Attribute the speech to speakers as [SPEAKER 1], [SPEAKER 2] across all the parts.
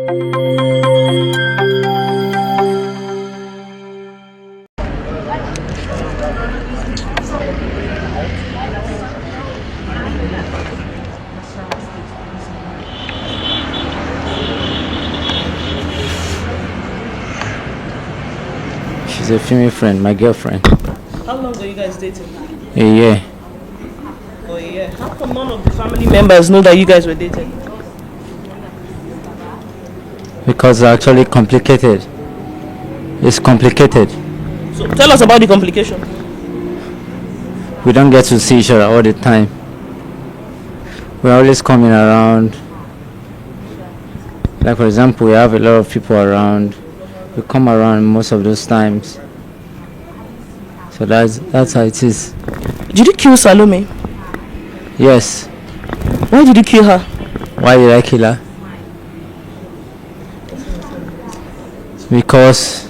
[SPEAKER 1] She's a female friend, my girlfriend.
[SPEAKER 2] How long are you guys dating?
[SPEAKER 1] A year.
[SPEAKER 2] Oh, a year. How come none of the family members know that you guys were dating?
[SPEAKER 1] Because it's actually complicated. It's complicated.
[SPEAKER 2] So tell us about the complication.
[SPEAKER 1] We don't get to see each other all the time. We're always coming around. Like for example, we have a lot of people around. We come around most of those times. So that's how it is.
[SPEAKER 2] Did you kill Salome?
[SPEAKER 1] Yes.
[SPEAKER 2] Why did you kill her?
[SPEAKER 1] Why did I kill her? Because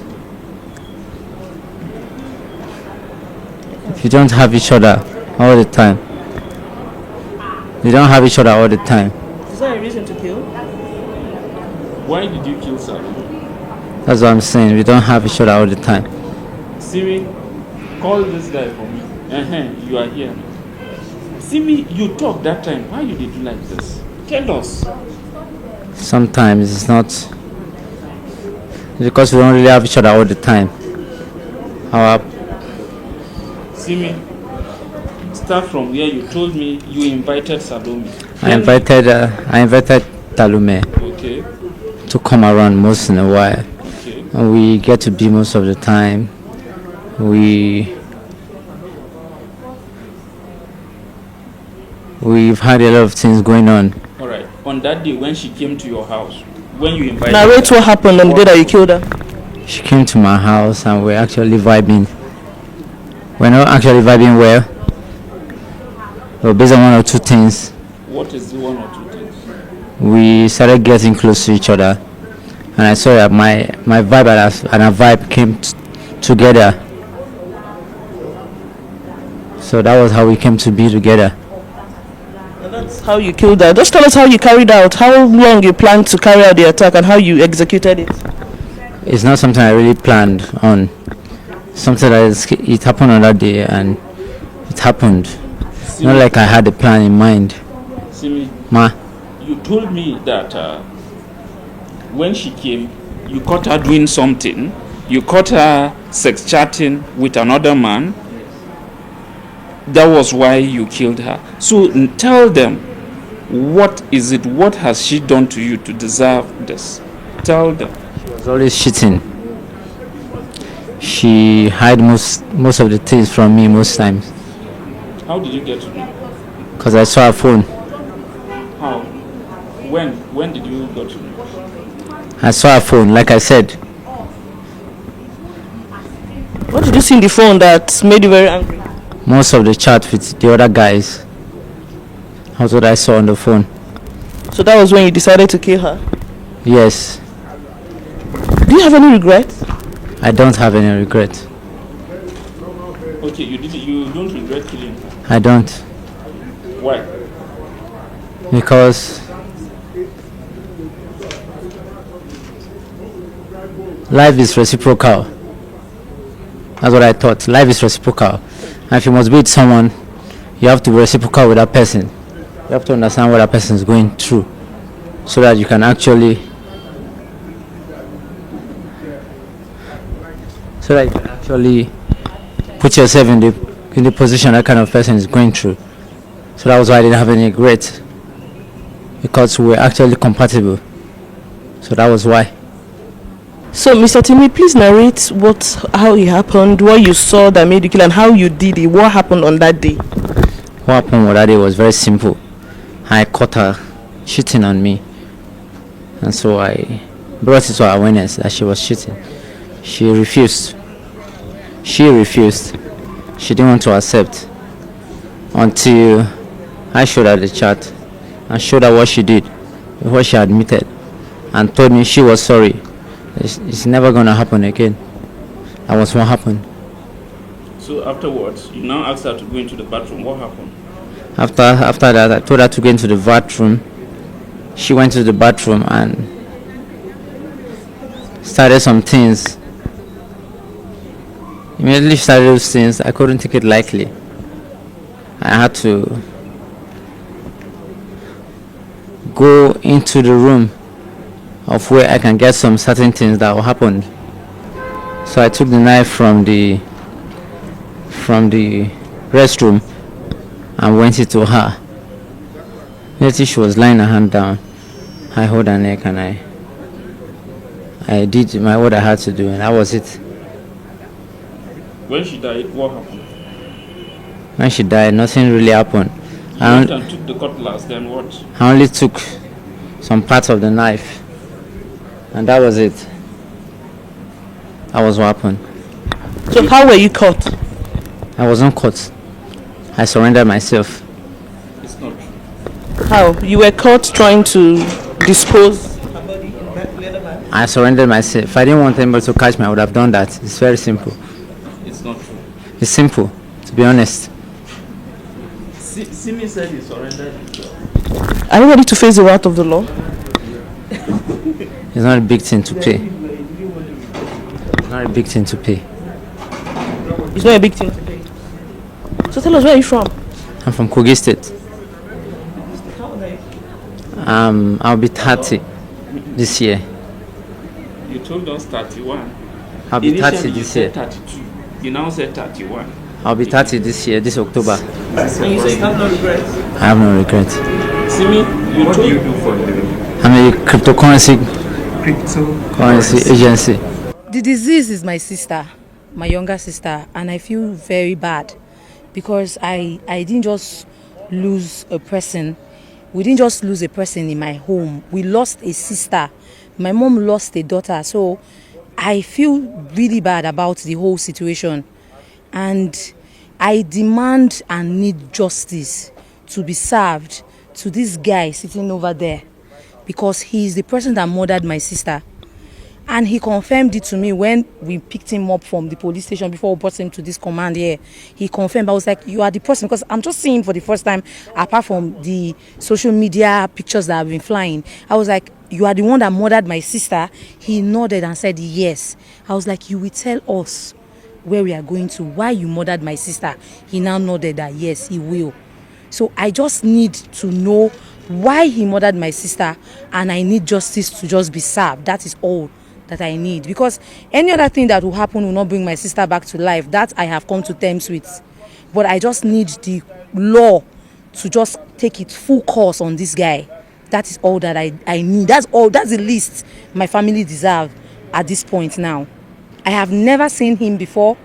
[SPEAKER 1] if you don't have each other all the time, you don't have each other all the time.
[SPEAKER 2] Is that a reason to kill?
[SPEAKER 3] Why did you kill Salome?
[SPEAKER 1] That's what I'm saying. We don't have each other all the time.
[SPEAKER 3] Simi, call this guy for me. You are here. Simi, you talked that time. Why did you do like this? Tell us.
[SPEAKER 1] Sometimes it's not because we don't really have each other all the time.
[SPEAKER 3] Simi, start from where you told me you invited Salome.
[SPEAKER 1] I invited Salome
[SPEAKER 3] Okay.
[SPEAKER 1] to come around most in a while.
[SPEAKER 3] Okay.
[SPEAKER 1] And we get to be most of the time. We've had a lot of things going on.
[SPEAKER 3] All right. On that day when she came to your house, when you invited
[SPEAKER 2] Narrate what happened on the day that you killed her.
[SPEAKER 1] She came to my house and we're actually vibing. We're not actually vibing well. But based on one or two things,
[SPEAKER 3] What is the one or two things?
[SPEAKER 1] we started getting close to each other. And I saw that my vibe and her vibe came together. So that was how we came to be together.
[SPEAKER 2] And that's how you killed her. Just tell us how you carried out, how long you planned to carry out the attack and how you executed it.
[SPEAKER 1] It's not something I really planned on. Something that it happened on that day and it happened.
[SPEAKER 3] Simi,
[SPEAKER 1] Not like I had a plan in mind.
[SPEAKER 3] Simi,
[SPEAKER 1] Ma,
[SPEAKER 3] you told me that when she came, you caught her doing something. You caught her sex chatting with another man. That was why you killed her. So tell them, what is it? What has she done to you to deserve this? Tell them.
[SPEAKER 1] she was always cheating. She hid most of the things from me most times.
[SPEAKER 3] How did you get to know?
[SPEAKER 1] Because I saw her phone.
[SPEAKER 3] How? When did you go to know?
[SPEAKER 1] I saw her phone, like I said.
[SPEAKER 2] What did you see in the phone that made you very angry?
[SPEAKER 1] Most of the chat with the other guys. That's what I saw on the phone.
[SPEAKER 2] So that was when you decided to kill her.
[SPEAKER 1] Yes.
[SPEAKER 2] Do you have any regrets?
[SPEAKER 1] I don't have any regret.
[SPEAKER 3] Okay, you don't regret killing her.
[SPEAKER 1] I don't.
[SPEAKER 3] Why?
[SPEAKER 1] Because life is reciprocal. That's what I thought. Life is reciprocal. And if you must be with someone, you have to be reciprocal with that person. You have to understand what that person is going through so that you can actually put yourself in the position that kind of person is going through. So that was why I didn't have any regret, because we were actually compatible. So that was why.
[SPEAKER 2] So, Mr. Timi, please narrate how it happened, what you saw that made you kill, and how you did it. What happened on that day?
[SPEAKER 1] What happened on that day was very simple. I caught her cheating on me, and so I brought it to her awareness that she was cheating. She refused. She didn't want to accept until I showed her the chat and showed her what she did, what she admitted, and told me she was sorry. It's never gonna happen again. That was what happened.
[SPEAKER 3] So afterwards, you now asked her to go into the bathroom. What happened?
[SPEAKER 1] After that, I told her to go into the bathroom. She went to the bathroom and started some things. Immediately started those things, I couldn't take it lightly. I had to go into the room of where I can get some certain things that will happen. So I took the knife from the restroom and went into her. Immediately she was lying her hand down. I held her neck and I did what I had to do, and that was it.
[SPEAKER 3] When she died, what happened?
[SPEAKER 1] When she died, nothing really happened.
[SPEAKER 3] You went and took the cutlass, then what?
[SPEAKER 1] I only took some parts of the knife, and that was it. That was what happened.
[SPEAKER 2] So how were you caught?
[SPEAKER 1] I wasn't caught. I surrendered myself.
[SPEAKER 3] It's not true.
[SPEAKER 2] How? You were caught trying to dispose?
[SPEAKER 1] I surrendered myself. If I didn't want anybody to catch me, I would have done that. It's very simple.
[SPEAKER 3] It's not true.
[SPEAKER 1] It's simple, to be honest.
[SPEAKER 3] Timi said he surrendered himself.
[SPEAKER 2] Are you ready to face the wrath of the law?
[SPEAKER 1] It's not a big thing to pay. It's not a big thing to pay.
[SPEAKER 2] It's not a big thing to pay. So tell us, where are you from?
[SPEAKER 1] I'm from Kogi State. I'll be 30 this year.
[SPEAKER 3] You told us 31.
[SPEAKER 1] I'll be 30
[SPEAKER 3] Initially, you
[SPEAKER 1] this year.
[SPEAKER 3] said 32. You now said 31.
[SPEAKER 1] I'll be 30 this year, this October.
[SPEAKER 3] And you say you have no regrets.
[SPEAKER 1] I have no regret.
[SPEAKER 3] Simi, what do you do for a living?
[SPEAKER 1] I'm a cryptocurrency agency.
[SPEAKER 4] The disease is my sister, my younger sister, and I feel very bad because I didn't just lose a person. We didn't just lose a person in my home. We lost a sister. My mom lost a daughter. So I feel really bad about the whole situation. And I demand and need justice to be served to this guy sitting over there because he is the person that murdered my sister. And he confirmed it to me when we picked him up from the police station before we brought him to this command here. He confirmed. I was like, you are the person, because I'm just seeing him for the first time, apart from the social media pictures that have been flying. I was like, you are the one that murdered my sister. He nodded and said, yes. I was like, you will tell us where we are going to, why you murdered my sister. He now nodded that, yes, he will. So I just need to know why he murdered my sister, and I need justice to just be served. That is all that I need, because any other thing that will happen will not bring my sister back to life. That I have come to terms with, but I just need the law to just take its full course on this guy. That is all that I need. That's all. That's the least my family deserve at this point now. I have never seen him before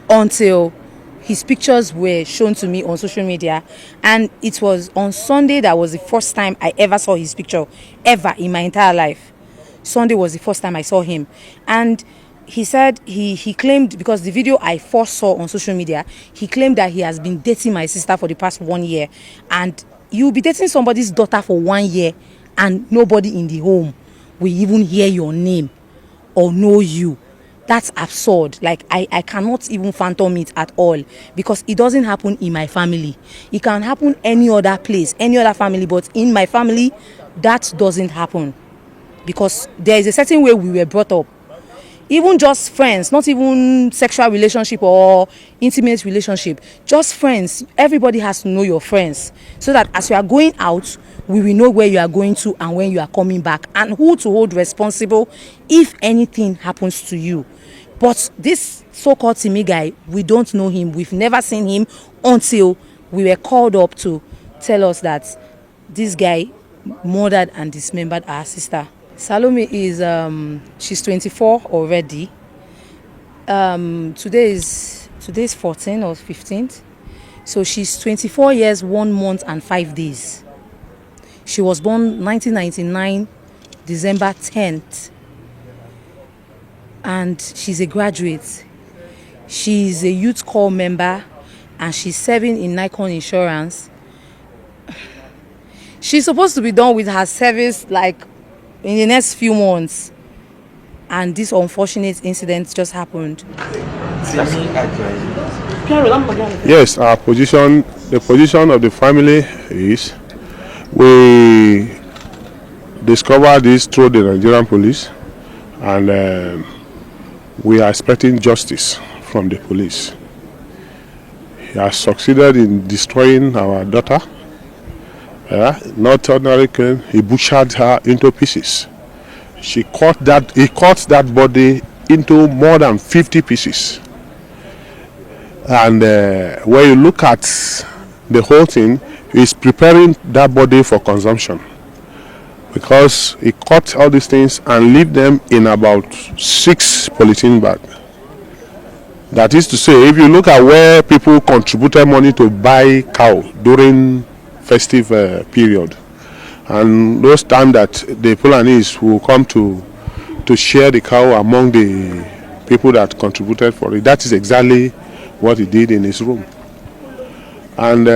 [SPEAKER 4] until his pictures were shown to me on social media, and it was on Sunday that was the first time I ever saw his picture ever in my entire life. Sunday was the first time I saw him, and he said he claimed, because the video I first saw on social media, he claimed that he has been dating my sister for the past 1 year, and you'll be dating somebody's daughter for 1 year and nobody in the home will even hear your name or know you. That's absurd. Like, I cannot even fathom it at all, because it doesn't happen in my family. It can happen any other place, any other family, but in my family that doesn't happen, because there is a certain way we were brought up. Even just friends, not even sexual relationship or intimate relationship, just friends. Everybody has to know your friends, so that as you are going out, we will know where you are going to and when you are coming back, and who to hold responsible if anything happens to you. But this so-called Timi guy, we don't know him. We've never seen him until we were called up to tell us that this guy murdered and dismembered our sister. Salome is she's 24 already. Today is 14 or 15th, so she's 24 years 1 month and 5 days. She was born 1999 December 10th, and she's a graduate. She's a youth corps member, and she's serving in Nicon Insurance. She's supposed to be done with her service like in the next few months, and this unfortunate incident just happened.
[SPEAKER 5] Yes, the position of the family is, we discovered this through the Nigerian police, and we are expecting justice from the police. He has succeeded in destroying our daughter. Not ordinary killing, he butchered her into pieces. He cut that body into more than 50 pieces. And when you look at the whole thing, he's preparing that body for consumption, because he cut all these things and leave them in about 6 polythene bags. That is to say, if you look at where people contributed money to buy cow during festive period, and those times that the Fulanese will come to share the cow among the people that contributed for it, that is exactly what he did in his room. And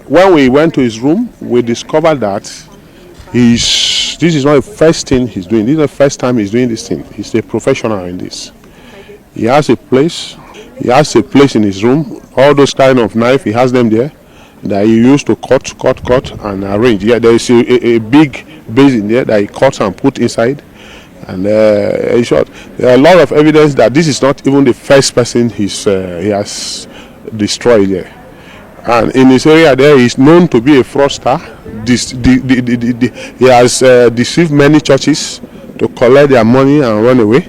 [SPEAKER 5] when we went to his room, we discovered that this is not the first thing he's doing. This is not the first time he's doing this thing. He's a professional in this. He has a place. He has a place in his room. All those kind of knife, he has them there that he used to cut and arrange. Yeah, there is a big basin there that he cuts and put inside. And in short, there are a lot of evidence that this is not even the first person he has destroyed there. And in this area there, he is known to be a fraudster. He has deceived many churches to collect their money and run away.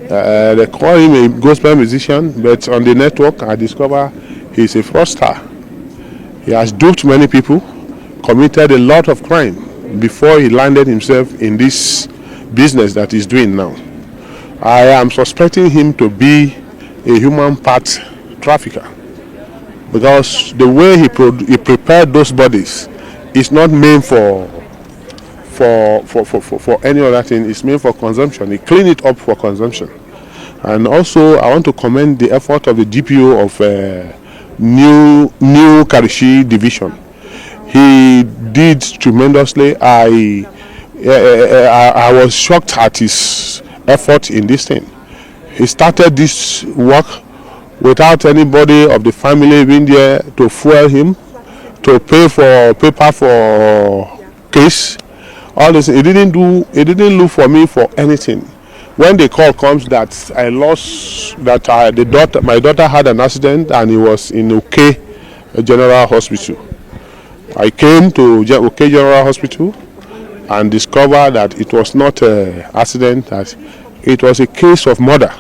[SPEAKER 5] They call him a gospel musician, but on the network I discover he's a fraudster. He has duped many people, committed a lot of crime before he landed himself in this business that he's doing now. I am suspecting him to be a human part trafficker, because the way he prepared those bodies is not meant for any other thing. It's meant for consumption. He cleaned it up for consumption. And also I want to commend the effort of the DPO of new Karshi division. He did tremendously. I was shocked at his effort in this thing. He started this work without anybody of the family being there to fuel him, to pay for paper for case. All this, he didn't look for me for anything. When the call comes that my daughter had an accident and he was in OK General Hospital, I came to OK General Hospital and discovered that it was not an accident, that it was a case of murder.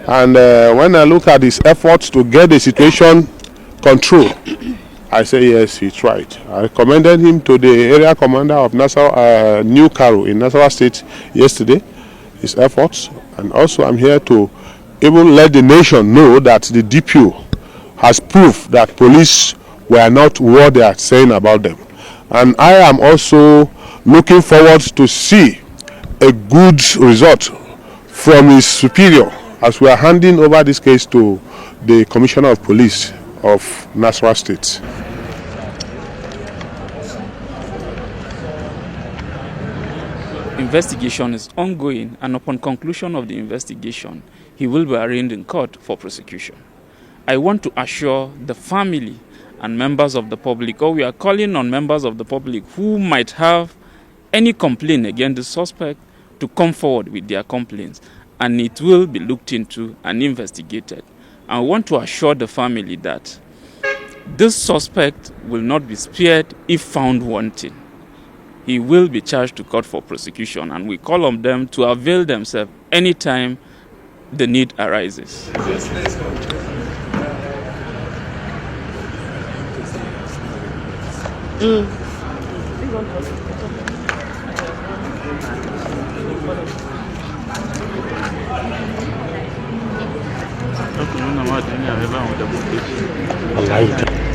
[SPEAKER 5] And when I look at his efforts to get the situation controlled, I say yes, he tried. I commended him to the area commander of Nasarawa, New Karu in Nasarawa State yesterday, his efforts. And also I'm here to even let the nation know that the DPO has proof that police were not what they are saying about them. And I am also looking forward to see a good result from his superior as we are handing over this case to the Commissioner of Police of Nasarawa State.
[SPEAKER 3] Investigation is ongoing, and upon conclusion of the investigation, he will be arraigned in court for prosecution. I want to assure the family and members of the public, or we are calling on members of the public who might have any complaint against the suspect to come forward with their complaints, and it will be looked into and investigated. I want to assure the family that this suspect will not be spared if found wanting. He will be charged to court for prosecution, and we call on them to avail themselves anytime the need arises.
[SPEAKER 6] Wallahi